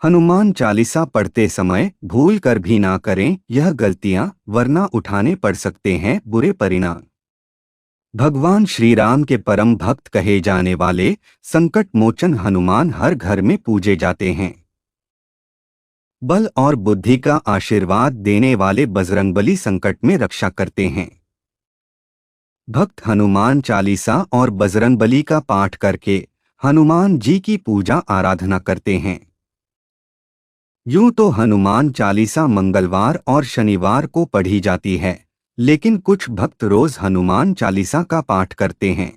हनुमान चालीसा पढ़ते समय भूल कर भी ना करें यह गलतियां, वरना उठाने पड़ सकते हैं बुरे परिणाम। भगवान श्री राम के परम भक्त कहे जाने वाले संकट मोचन हनुमान हर घर में पूजे जाते हैं। बल और बुद्धि का आशीर्वाद देने वाले बजरंगबली संकट में रक्षा करते हैं। भक्त हनुमान चालीसा और बजरंगबली का पाठ करके हनुमान जी की पूजा आराधना करते हैं। यूं तो हनुमान चालीसा मंगलवार और शनिवार को पढ़ी जाती है, लेकिन कुछ भक्त रोज हनुमान चालीसा का पाठ करते हैं।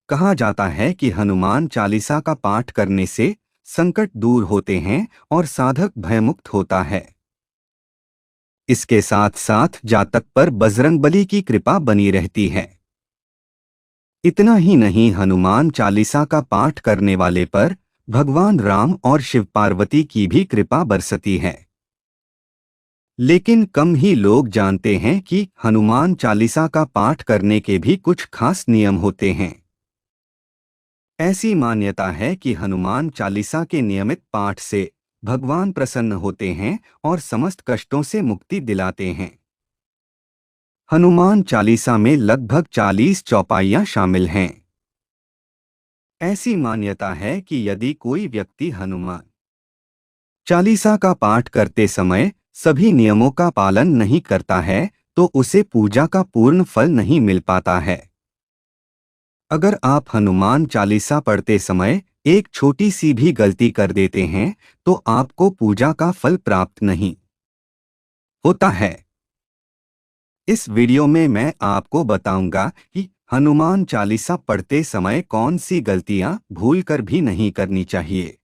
कहा जाता है कि हनुमान चालीसा का पाठ करने से संकट दूर होते हैं और साधक भयमुक्त होता है। इसके साथ साथ जातक पर बजरंगबली की कृपा बनी रहती है। इतना ही नहीं, हनुमान चालीसा का पाठ करने वाले पर भगवान राम और शिव पार्वती की भी कृपा बरसती है। लेकिन कम ही लोग जानते हैं कि हनुमान चालीसा का पाठ करने के भी कुछ खास नियम होते हैं। ऐसी मान्यता है कि हनुमान चालीसा के नियमित पाठ से भगवान प्रसन्न होते हैं और समस्त कष्टों से मुक्ति दिलाते हैं। हनुमान चालीसा में लगभग 40 चौपाइयां शामिल हैं। ऐसी मान्यता है कि यदि कोई व्यक्ति हनुमान चालीसा का पाठ करते समय सभी नियमों का पालन नहीं करता है, तो उसे पूजा का पूर्ण फल नहीं मिल पाता है। अगर आप हनुमान चालीसा पढ़ते समय एक छोटी सी भी गलती कर देते हैं, तो आपको पूजा का फल प्राप्त नहीं होता है। इस वीडियो में मैं आपको बताऊंगा कि हनुमान चालीसा पढ़ते समय कौन सी गलतियां भूलकर भी नहीं करनी चाहिए।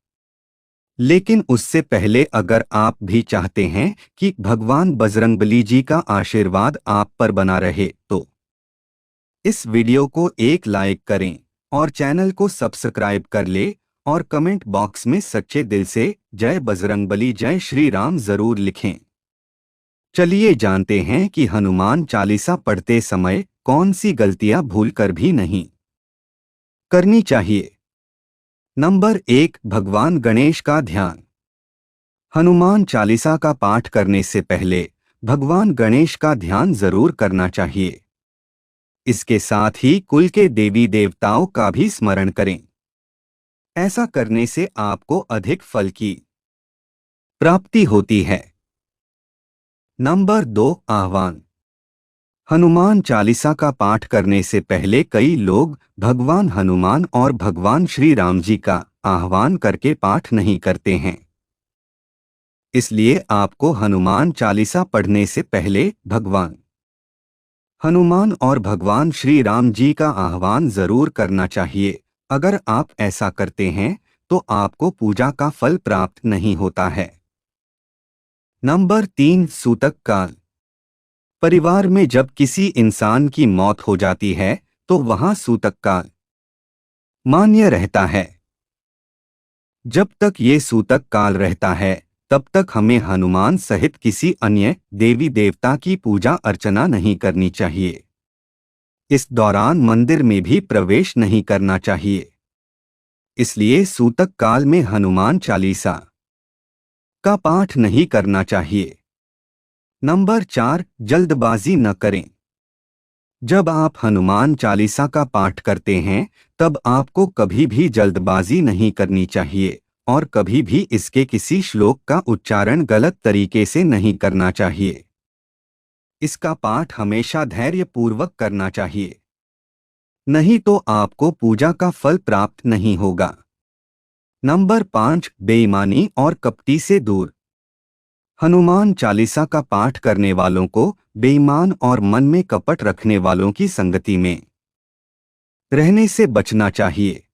लेकिन उससे पहले अगर आप भी चाहते हैं कि भगवान बजरंगबली जी का आशीर्वाद आप पर बना रहे, तो इस वीडियो को एक लाइक करें और चैनल को सब्सक्राइब कर ले और कमेंट बॉक्स में सच्चे दिल से जय बजरंगबली जय श्री राम जरूर लिखें। चलिए जानते हैं कि हनुमान चालीसा पढ़ते समय कौन सी गलतियां भूलकर भी नहीं करनी चाहिए। नंबर 1, भगवान गणेश का ध्यान। हनुमान चालीसा का पाठ करने से पहले भगवान गणेश का ध्यान जरूर करना चाहिए। इसके साथ ही कुल के देवी देवताओं का भी स्मरण करें। ऐसा करने से आपको अधिक फल की प्राप्ति होती है। नंबर 2, आह्वान। हनुमान चालीसा का पाठ करने से पहले कई लोग भगवान हनुमान और भगवान श्री राम जी का आह्वान करके पाठ नहीं करते हैं। इसलिए आपको हनुमान चालीसा पढ़ने से पहले भगवान हनुमान और भगवान श्री राम जी का आह्वान जरूर करना चाहिए। अगर आप ऐसा करते हैं तो आपको पूजा का फल प्राप्त नहीं होता है। नंबर 3, सूतक काल। परिवार में जब किसी इंसान की मौत हो जाती है तो वहां सूतक काल मान्य रहता है। जब तक ये सूतक काल रहता है, तब तक हमें हनुमान सहित किसी अन्य देवी देवता की पूजा अर्चना नहीं करनी चाहिए। इस दौरान मंदिर में भी प्रवेश नहीं करना चाहिए। इसलिए सूतक काल में हनुमान चालीसा का पाठ नहीं करना चाहिए। नंबर 4, जल्दबाजी न करें। जब आप हनुमान चालीसा का पाठ करते हैं, तब आपको कभी भी जल्दबाजी नहीं करनी चाहिए और कभी भी इसके किसी श्लोक का उच्चारण गलत तरीके से नहीं करना चाहिए। इसका पाठ हमेशा धैर्यपूर्वक करना चाहिए, नहीं तो आपको पूजा का फल प्राप्त नहीं होगा। नंबर 5, बेईमानी और कपटी से दूर। हनुमान चालीसा का पाठ करने वालों को बेईमान और मन में कपट रखने वालों की संगति में रहने से बचना चाहिए।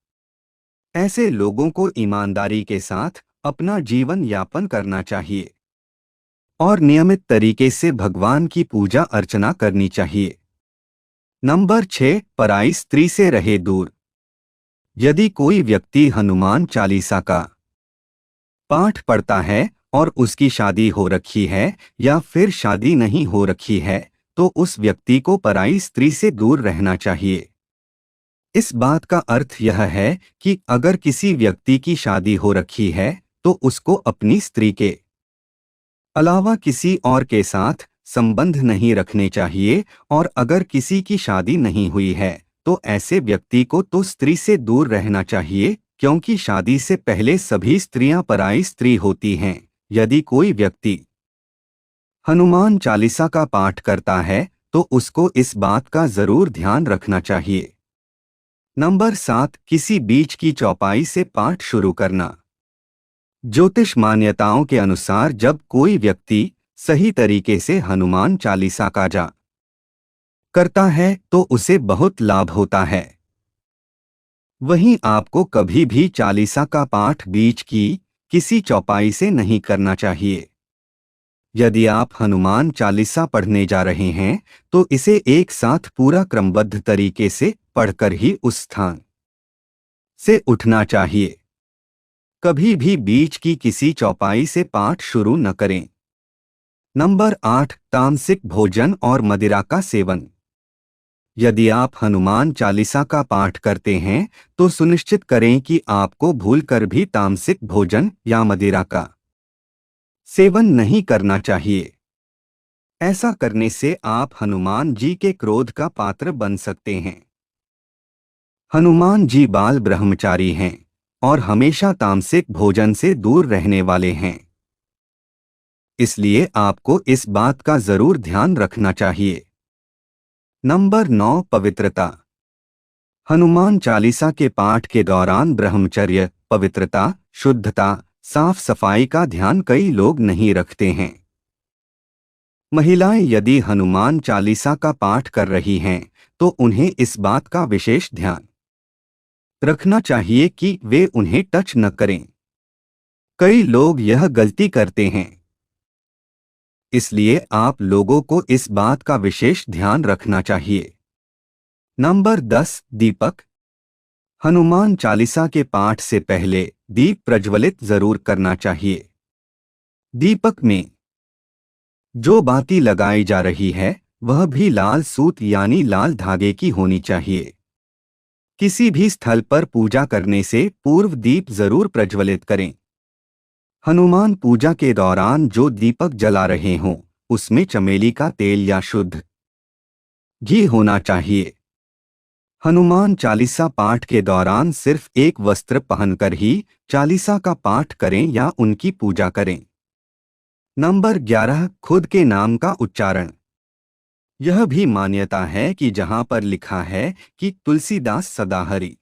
ऐसे लोगों को ईमानदारी के साथ अपना जीवन यापन करना चाहिए और नियमित तरीके से भगवान की पूजा अर्चना करनी चाहिए। नंबर 6, पराई स्त्री से रहे दूर। यदि कोई व्यक्ति हनुमान चालीसा का पाठ पढ़ता है और उसकी शादी हो रखी है या फिर शादी नहीं हो रखी है, तो उस व्यक्ति को पराई स्त्री से दूर रहना चाहिए। इस बात का अर्थ यह है कि अगर किसी व्यक्ति की शादी हो रखी है तो उसको अपनी स्त्री के अलावा किसी और के साथ संबंध नहीं रखने चाहिए, और अगर किसी की शादी नहीं हुई है तो ऐसे व्यक्ति को तो स्त्री से दूर रहना चाहिए, क्योंकि शादी से पहले सभी स्त्रियां पराई स्त्री होती हैं। यदि कोई व्यक्ति हनुमान चालीसा का पाठ करता है तो उसको इस बात का जरूर ध्यान रखना चाहिए। नंबर 7, किसी बीच की चौपाई से पाठ शुरू करना। ज्योतिष मान्यताओं के अनुसार जब कोई व्यक्ति सही तरीके से हनुमान चालीसा का जाप करता है तो उसे बहुत लाभ होता है। वहीं आपको कभी भी चालीसा का पाठ बीच की किसी चौपाई से नहीं करना चाहिए। यदि आप हनुमान चालीसा पढ़ने जा रहे हैं तो इसे एक साथ पूरा क्रमबद्ध तरीके से पढ़कर ही उस स्थान से उठना चाहिए। कभी भी बीच की किसी चौपाई से पाठ शुरू न करें। नंबर 8, तामसिक भोजन और मदिरा का सेवन। यदि आप हनुमान चालीसा का पाठ करते हैं तो सुनिश्चित करें कि आपको भूलकर भी तामसिक भोजन या मदिरा का सेवन नहीं करना चाहिए। ऐसा करने से आप हनुमान जी के क्रोध का पात्र बन सकते हैं। हनुमान जी बाल ब्रह्मचारी हैं और हमेशा तामसिक भोजन से दूर रहने वाले हैं, इसलिए आपको इस बात का जरूर ध्यान रखना चाहिए। नंबर 9, पवित्रता। हनुमान चालीसा के पाठ के दौरान ब्रह्मचर्य, पवित्रता, शुद्धता, साफ सफाई का ध्यान कई लोग नहीं रखते हैं। महिलाएं यदि हनुमान चालीसा का पाठ कर रही हैं तो उन्हें इस बात का विशेष ध्यान रखना चाहिए कि वे उन्हें टच न करें। कई लोग यह गलती करते हैं, इसलिए आप लोगों को इस बात का विशेष ध्यान रखना चाहिए। नंबर 10, दीपक। हनुमान चालीसा के पाठ से पहले दीप प्रज्वलित जरूर करना चाहिए। दीपक में जो बाती लगाई जा रही है वह भी लाल सूत यानी लाल धागे की होनी चाहिए। किसी भी स्थल पर पूजा करने से पूर्व दीप जरूर प्रज्वलित करें। हनुमान पूजा के दौरान जो दीपक जला रहे हों उसमें चमेली का तेल या शुद्ध घी होना चाहिए। हनुमान चालीसा पाठ के दौरान सिर्फ एक वस्त्र पहनकर ही चालीसा का पाठ करें या उनकी पूजा करें। नंबर 11, खुद के नाम का उच्चारण। यह भी मान्यता है कि जहां पर लिखा है कि तुलसीदास सदाहरि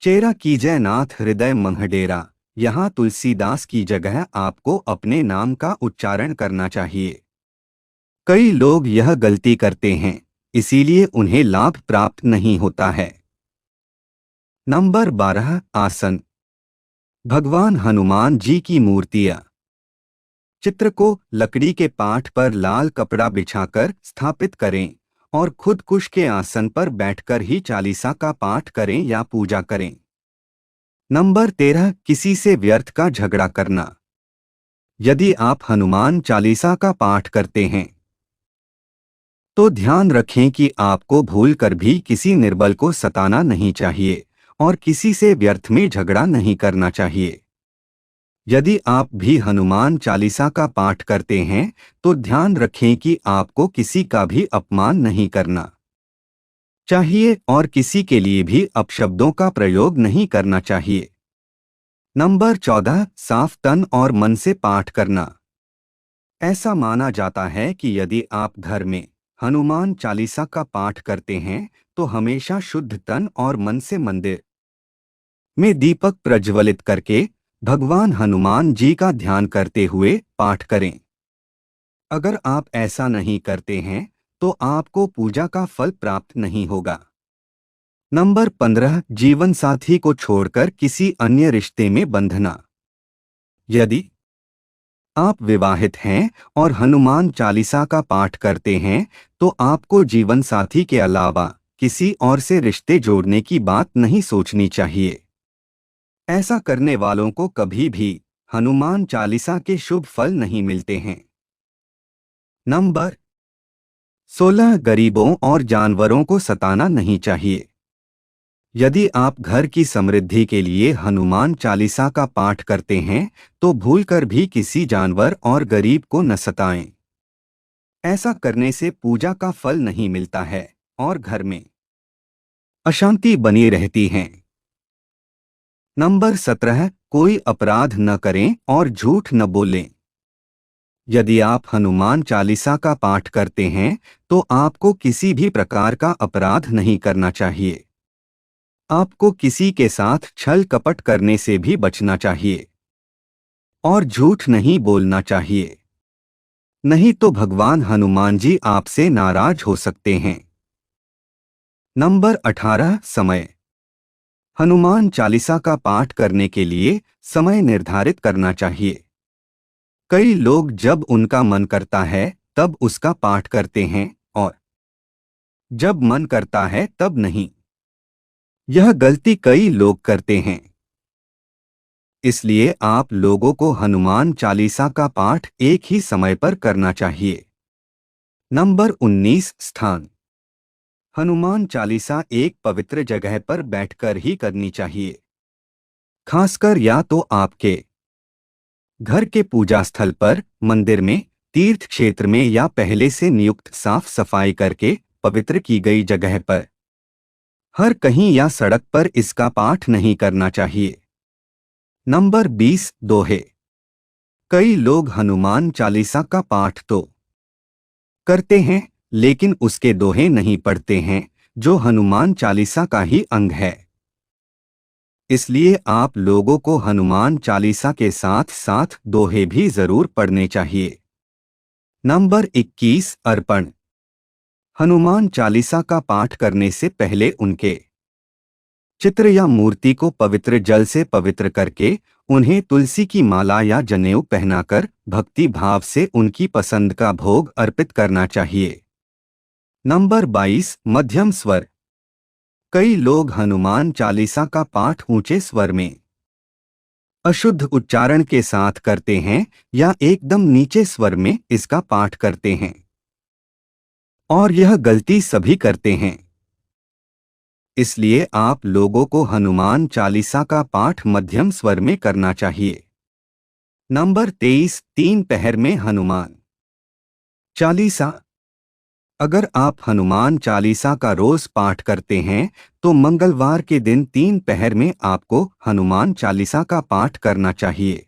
चेरा कीजय नाथ हृदय मंहडेरा, यहाँ तुलसीदास की जगह आपको अपने नाम का उच्चारण करना चाहिए। कई लोग यह गलती करते हैं, इसीलिए उन्हें लाभ प्राप्त नहीं होता है। नंबर 12, आसन। भगवान हनुमान जी की मूर्तियां चित्र को लकड़ी के पाठ पर लाल कपड़ा बिछाकर स्थापित करें और खुद कुश के आसन पर बैठकर ही चालीसा का पाठ करें या पूजा करें। नंबर 13, किसी से व्यर्थ का झगड़ा करना। यदि आप हनुमान चालीसा का पाठ करते हैं तो ध्यान रखें कि आपको भूलकर भी किसी निर्बल को सताना नहीं चाहिए और किसी से व्यर्थ में झगड़ा नहीं करना चाहिए। यदि आप भी हनुमान चालीसा का पाठ करते हैं तो ध्यान रखें कि आपको किसी का भी अपमान नहीं करना चाहिए और किसी के लिए भी अपशब्दों का प्रयोग नहीं करना चाहिए। नंबर 14, साफ तन और मन से पाठ करना। ऐसा माना जाता है कि यदि आप घर में हनुमान चालीसा का पाठ करते हैं तो हमेशा शुद्ध तन और मन से मंदिर में दीपक प्रज्वलित करके भगवान हनुमान जी का ध्यान करते हुए पाठ करें। अगर आप ऐसा नहीं करते हैं तो आपको पूजा का फल प्राप्त नहीं होगा। नंबर 15, जीवन साथी को छोड़कर किसी अन्य रिश्ते में बंधना। यदि आप विवाहित हैं और हनुमान चालीसा का पाठ करते हैं तो आपको जीवन साथी के अलावा किसी और से रिश्ते जोड़ने की बात नहीं सोचनी चाहिए। ऐसा करने वालों को कभी भी हनुमान चालीसा के शुभ फल नहीं मिलते हैं। नंबर 16, गरीबों और जानवरों को सताना नहीं चाहिए। यदि आप घर की समृद्धि के लिए हनुमान चालीसा का पाठ करते हैं तो भूलकर भी किसी जानवर और गरीब को न सताएं। ऐसा करने से पूजा का फल नहीं मिलता है और घर में अशांति बनी रहती है। नंबर 17, कोई अपराध न करें और झूठ न बोलें। यदि आप हनुमान चालीसा का पाठ करते हैं तो आपको किसी भी प्रकार का अपराध नहीं करना चाहिए। आपको किसी के साथ छल कपट करने से भी बचना चाहिए और झूठ नहीं बोलना चाहिए, नहीं तो भगवान हनुमान जी आपसे नाराज हो सकते हैं। नंबर 18, समय। हनुमान चालीसा का पाठ करने के लिए समय निर्धारित करना चाहिए। कई लोग जब उनका मन करता है तब उसका पाठ करते हैं और जब मन करता है तब नहीं। यह गलती कई लोग करते हैं। इसलिए आप लोगों को हनुमान चालीसा का पाठ एक ही समय पर करना चाहिए। नंबर 19, स्थान। हनुमान चालीसा एक पवित्र जगह पर बैठकर ही करनी चाहिए। खासकर या तो आपके घर के पूजा स्थल पर, मंदिर में, तीर्थ क्षेत्र में या पहले से नियुक्त साफ सफाई करके पवित्र की गई जगह पर। हर कहीं या सड़क पर इसका पाठ नहीं करना चाहिए। नंबर 20, दोहे। कई लोग हनुमान चालीसा का पाठ तो करते हैं लेकिन उसके दोहे नहीं पढ़ते हैं, जो हनुमान चालीसा का ही अंग है। इसलिए आप लोगों को हनुमान चालीसा के साथ साथ दोहे भी जरूर पढ़ने चाहिए। नंबर 21, अर्पण। हनुमान चालीसा का पाठ करने से पहले उनके चित्र या मूर्ति को पवित्र जल से पवित्र करके उन्हें तुलसी की माला या जनेऊ पहनाकर भक्ति भाव से उनकी पसंद का भोग अर्पित करना चाहिए। नंबर 22, मध्यम स्वर। कई लोग हनुमान चालीसा का पाठ ऊंचे स्वर में अशुद्ध उच्चारण के साथ करते हैं या एकदम नीचे स्वर में इसका पाठ करते हैं और यह गलती सभी करते हैं। इसलिए आप लोगों को हनुमान चालीसा का पाठ मध्यम स्वर में करना चाहिए। नंबर 23, 3 पहर में हनुमान चालीसा। अगर आप हनुमान चालीसा का रोज पाठ करते हैं तो मंगलवार के दिन 3 पहर में आपको हनुमान चालीसा का पाठ करना चाहिए।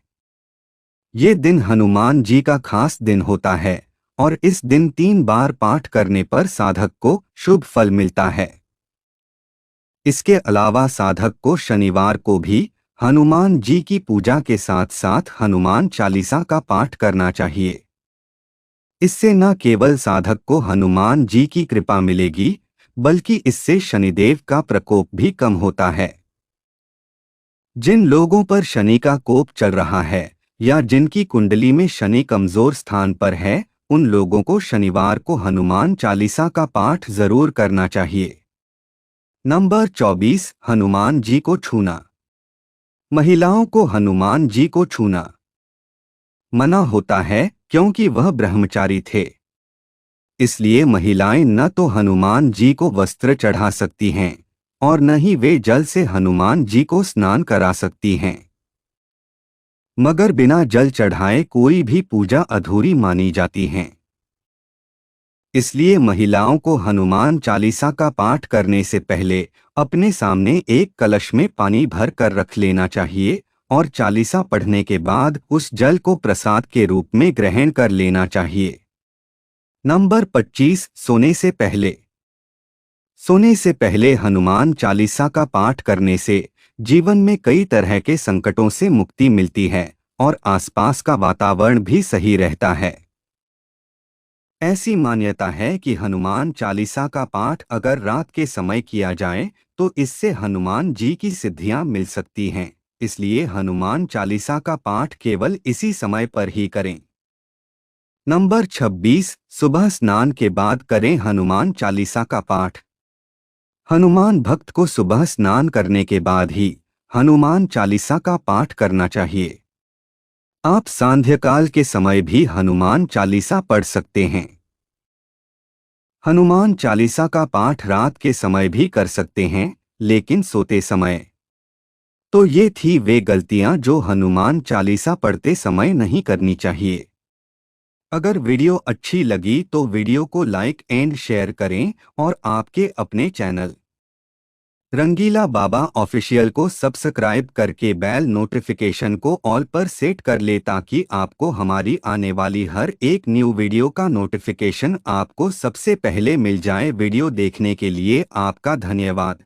ये दिन हनुमान जी का खास दिन होता है और इस दिन 3 बार पाठ करने पर साधक को शुभ फल मिलता है। इसके अलावा साधक को शनिवार को भी हनुमान जी की पूजा के साथ साथ हनुमान चालीसा का पाठ करना चाहिए। इससे न केवल साधक को हनुमान जी की कृपा मिलेगी बल्कि इससे शनिदेव का प्रकोप भी कम होता है। जिन लोगों पर शनि का कोप चल रहा है या जिनकी कुंडली में शनि कमजोर स्थान पर है, उन लोगों को शनिवार को हनुमान चालीसा का पाठ जरूर करना चाहिए। नंबर 24, हनुमान जी को छूना। महिलाओं को हनुमान जी को छूना मना होता है क्योंकि वह ब्रह्मचारी थे। इसलिए महिलाएं न तो हनुमान जी को वस्त्र चढ़ा सकती हैं और न ही वे जल से हनुमान जी को स्नान करा सकती हैं। मगर बिना जल चढ़ाए कोई भी पूजा अधूरी मानी जाती है। इसलिए महिलाओं को हनुमान चालीसा का पाठ करने से पहले अपने सामने एक कलश में पानी भर कर रख लेना चाहिए और चालीसा पढ़ने के बाद उस जल को प्रसाद के रूप में ग्रहण कर लेना चाहिए। नंबर 25, सोने से पहले। सोने से पहले हनुमान चालीसा का पाठ करने से जीवन में कई तरह के संकटों से मुक्ति मिलती है और आसपास का वातावरण भी सही रहता है। ऐसी मान्यता है कि हनुमान चालीसा का पाठ अगर रात के समय किया जाए तो इससे हनुमान जी की सिद्धियां मिल सकती हैं। इसलिए हनुमान चालीसा का पाठ केवल इसी समय पर ही करें। नंबर 26, सुबह स्नान के बाद करें हनुमान चालीसा का पाठ। हनुमान भक्त को सुबह स्नान करने के बाद ही हनुमान चालीसा का पाठ करना चाहिए। आप सांध्यकाल के समय भी हनुमान चालीसा पढ़ सकते हैं। हनुमान चालीसा का पाठ रात के समय भी कर सकते हैं, लेकिन सोते समय। तो ये थी वे गलतियां जो हनुमान चालीसा पढ़ते समय नहीं करनी चाहिए। अगर वीडियो अच्छी लगी तो वीडियो को लाइक एंड शेयर करें और आपके अपने चैनल रंगीला बाबा ऑफिशियल को सब्सक्राइब करके बेल नोटिफिकेशन को ऑल पर सेट कर ले ताकि आपको हमारी आने वाली हर एक न्यू वीडियो का नोटिफिकेशन आपको सबसे पहले मिल जाए। वीडियो देखने के लिए आपका धन्यवाद।